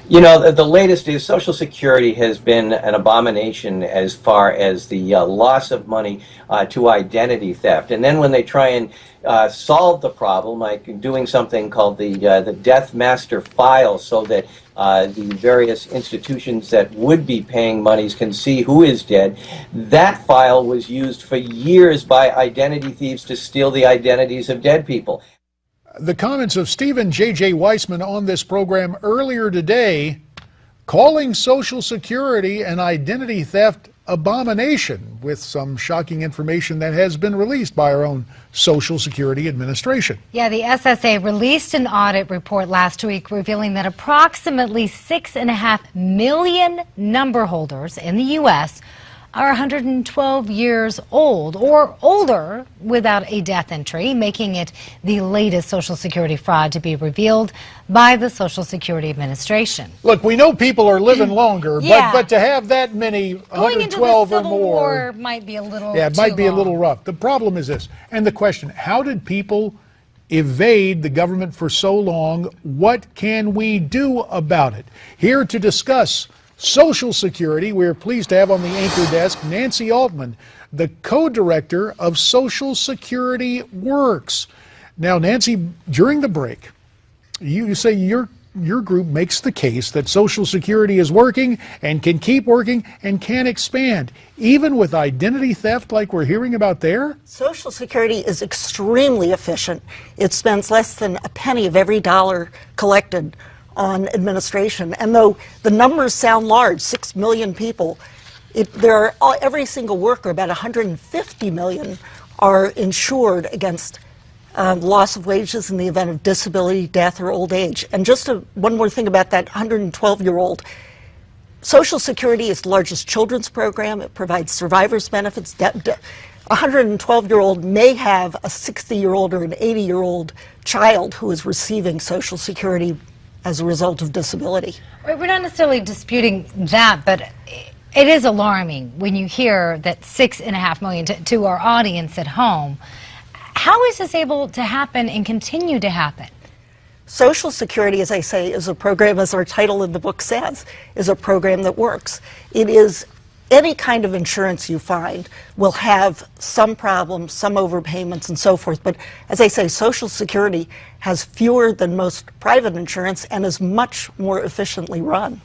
You know, the latest is Social Security has been an abomination as far as the loss of money to identity theft. And then when they try and solve the problem, like doing something called the Death Master File, so that the various institutions that would be paying monies can see who is dead, that file was used for years by identity thieves to steal the identities of dead people. The comments of Stephen J.J. Weissman on this program earlier today, calling Social Security an identity theft abomination, with some shocking information that has been released by our own Social Security Administration. Yeah, the SSA released an audit report last week revealing that approximately 6.5 million number holders in the U.S. are 112 years old or older without a death entry, making it the latest Social Security fraud to be revealed by the Social Security Administration. Look, we know people are living longer, Yeah. but to have that many, Going into the 112 or Civil more, War might be a little yeah, it too might be a long. little rough. The problem is this, and the question, how did people evade the government for so long? What can we do about it? Here to discuss Social Security, we're pleased to have on the anchor desk Nancy Altman, the co-director of Social Security Works. Now, Nancy, during the break, you say your group makes the case that Social Security is working and can keep working and can expand, even with identity theft like we're hearing about there? Social Security is extremely efficient. It spends less than a penny of every dollar collected on administration. And though the numbers sound large, 6 million people, every single worker, about 150 million, are insured against loss of wages in the event of disability, death, or old age. And just one more thing about that 112-year-old. Social Security is the largest children's program. It provides survivors benefits. A 112-year-old may have a 60-year-old or an 80-year-old child who is receiving Social Security as a result of disability. We're not necessarily disputing that, but it is alarming when you hear that 6.5 million to our audience at home. How is this able to happen and continue to happen? Social Security, as I say, is a program, as our title in the book says, is a program that works. It is any kind of insurance you find will have some problems, some overpayments, and so forth. But as I say, Social Security has fewer than most private insurance and is much more efficiently run.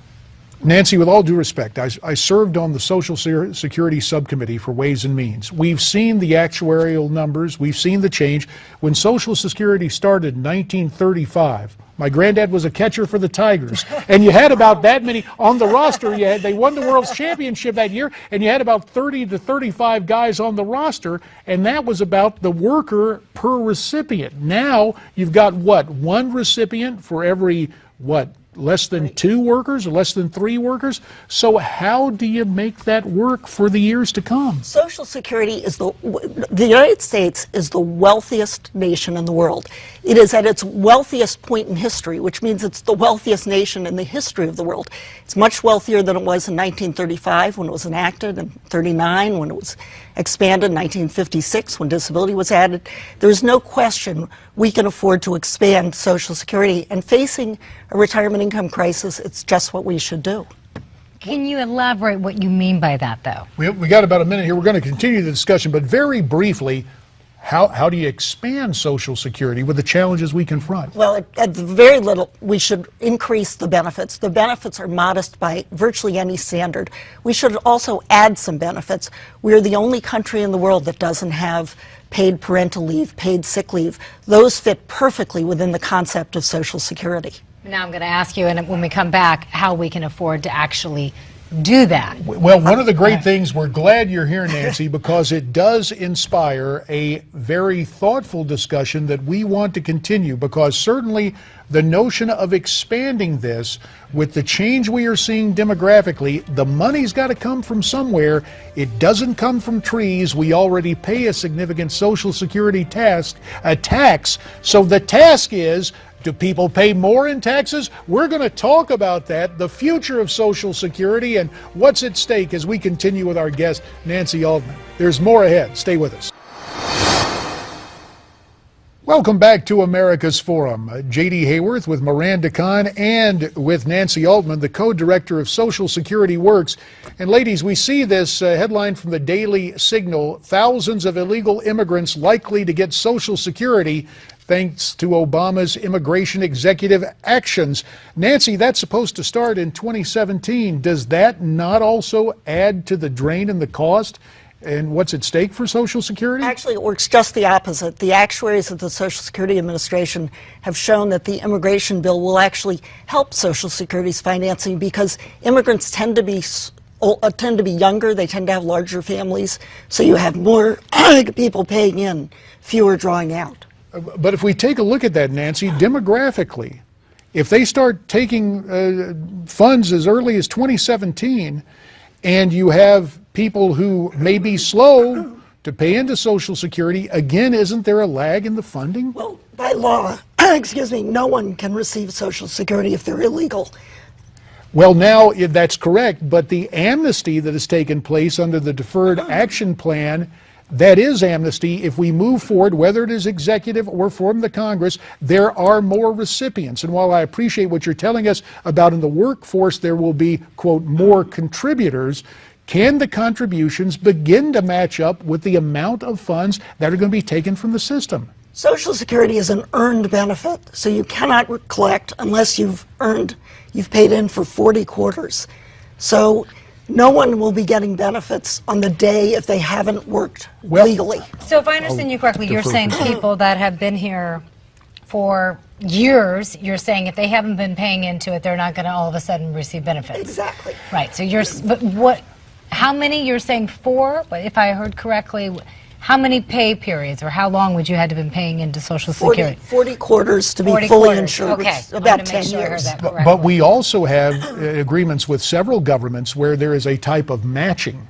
Nancy, with all due respect, I served on the Social Security Subcommittee for Ways and Means. We've seen the actuarial numbers. We've seen the change. When Social Security started in 1935, my granddad was a catcher for the Tigers, and you had about that many on the roster. They won the World's Championship that year, and you had about 30 to 35 guys on the roster, and that was about the worker per recipient. Now you've got, what, one recipient for every, what, less than 2 workers or less than 3 workers? So how do you make that work for the years to come? Social Security is the United States is the wealthiest nation in the world. It is at its wealthiest point in history, which means it's the wealthiest nation in the history of the world. It's much wealthier than it was in 1935 when it was enacted, and 39 when it was expanded, 1956 when disability was added. There's no question we can afford to expand Social Security, and facing a retirement income crisis, it's just what we should do. Can you elaborate what you mean by that, though? We got about a minute here. We're going to continue the discussion, but very briefly, how do you expand Social Security with the challenges we confront? Well, at the very little, we should increase the benefits. The benefits are modest by virtually any standard. We should also add some benefits. We are the only country in the world that doesn't have paid parental leave, paid sick leave. Those fit perfectly within the concept of Social Security. Now I'm going to ask you, and when we come back, how we can afford to actually do that. Well, one of the great things, we're glad you're here, Nancy, because it does inspire a very thoughtful discussion that we want to continue, because certainly the notion of expanding this with the change we are seeing demographically, the money's got to come from somewhere. It doesn't come from trees. We already pay a significant Social Security tax. So the task is, do people pay more in taxes? We're going to talk about that, the future of Social Security, and what's at stake as we continue with our guest, Nancy Altman. There's more ahead. Stay with us. Welcome back to America's Forum. J.D. Hayworth with Miranda Kahn and with Nancy Altman, the co-director of Social Security Works. And ladies, we see this headline from the Daily Signal, thousands of illegal immigrants likely to get Social Security thanks to Obama's immigration executive actions. Nancy, that's supposed to start in 2017. Does that not also add to the drain and the cost? And what's at stake for Social Security? Actually, it works just the opposite. The actuaries of the Social Security Administration have shown that the immigration bill will actually help Social Security's financing because immigrants tend to be younger, they tend to have larger families, so you have more people paying in, fewer drawing out. But if we take a look at that, Nancy, demographically, if they start taking funds as early as 2017, and you have people who may be slow to pay into Social Security, again, isn't there a lag in the funding? Well, by law, excuse me, no one can receive Social Security if they're illegal. Well, now that's correct, but the amnesty that has taken place under the Deferred Action Plan, that is amnesty. If we move forward, whether it is executive or from the Congress, there are more recipients. And while I appreciate what you're telling us about in the workforce, there will be, quote, more contributors. Can the contributions begin to match up with the amount of funds that are going to be taken from the system? Social Security is an earned benefit, so you cannot collect unless you've paid in for 40 quarters. So no one will be getting benefits on the day if they haven't worked legally. So if I understand you correctly, you're saying people that have been here for years, you're saying if they haven't been paying into it, they're not going to all of a sudden receive benefits. Exactly. Right. So how many, you're saying 4, if I heard correctly, how many pay periods or how long would you have to have been paying into Social Security? 40 quarters to be fully insured. Okay. About 10 years. But we also have agreements with several governments where there is a type of matching.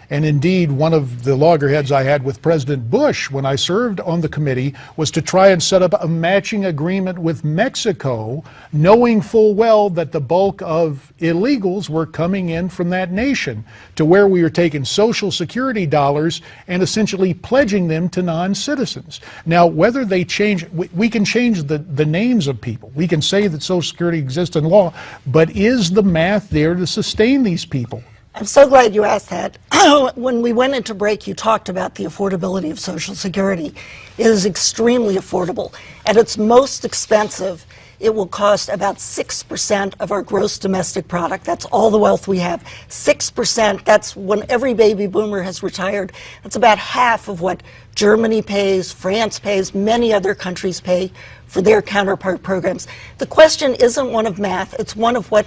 And indeed, one of the loggerheads I had with President Bush when I served on the committee was to try and set up a matching agreement with Mexico, knowing full well that the bulk of illegals were coming in from that nation, to where we were taking Social Security dollars and essentially pledging them to non-citizens. Now, whether they change, we can change the names of people. We can say that Social Security exists in law, but is the math there to sustain these people? I'm so glad you asked that. When we went into break, you talked about the affordability of Social Security. It is extremely affordable. At its most expensive, it will cost about 6% of our gross domestic product. That's all the wealth we have. 6%, that's when every baby boomer has retired. That's about half of what Germany pays, France pays, many other countries pay for their counterpart programs. The question isn't one of math, it's one of what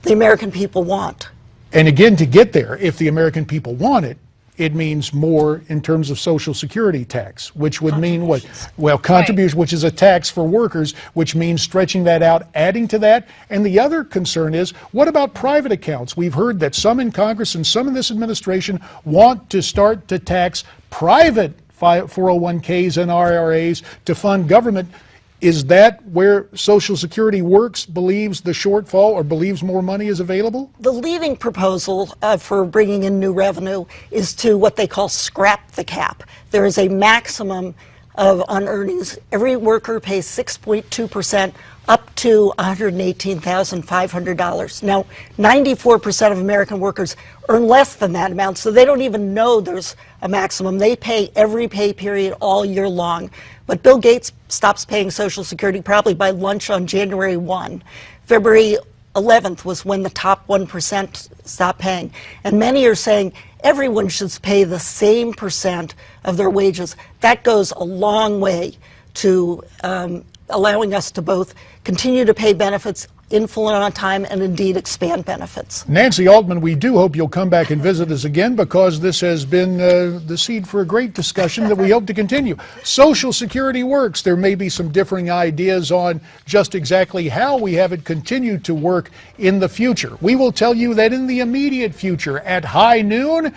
the American people want. And again, to get there, if the American people want it, it means more in terms of Social Security tax, which would mean what? Well, contributions, which is a tax for workers, which means stretching that out, adding to that. And the other concern is, what about private accounts? We've heard that some in Congress and some in this administration want to start to tax private 401ks and IRAs to fund government. Is that where Social Security Works believes the shortfall or believes more money is available? The leading proposal for bringing in new revenue is to what they call scrap the cap. There is a maximum on earnings. Every worker pays 6.2% up to $118,500. Now, 94% of American workers earn less than that amount, so they don't even know there's a maximum. They pay every pay period all year long. But Bill Gates stops paying Social Security probably by lunch on January 1. February 11th was when the top 1% stopped paying. And many are saying everyone should pay the same percent of their wages. That goes a long way to allowing us to both continue to pay benefits in full and on time and indeed expand benefits. Nancy Altman, we do hope you'll come back and visit us again because this has been the seed for a great discussion that we hope to continue. Social Security Works. There may be some differing ideas on just exactly how we have it continue to work in the future. We will tell you that in the immediate future at high noon,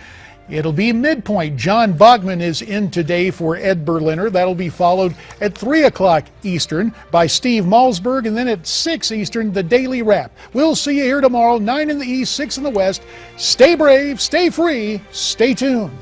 it'll be midpoint. John Bachman is in today for Ed Berliner. That'll be followed at 3 o'clock Eastern by Steve Malzberg, and then at 6 Eastern, the Daily Wrap. We'll see you here tomorrow, 9 in the East, 6 in the West. Stay brave, stay free, stay tuned.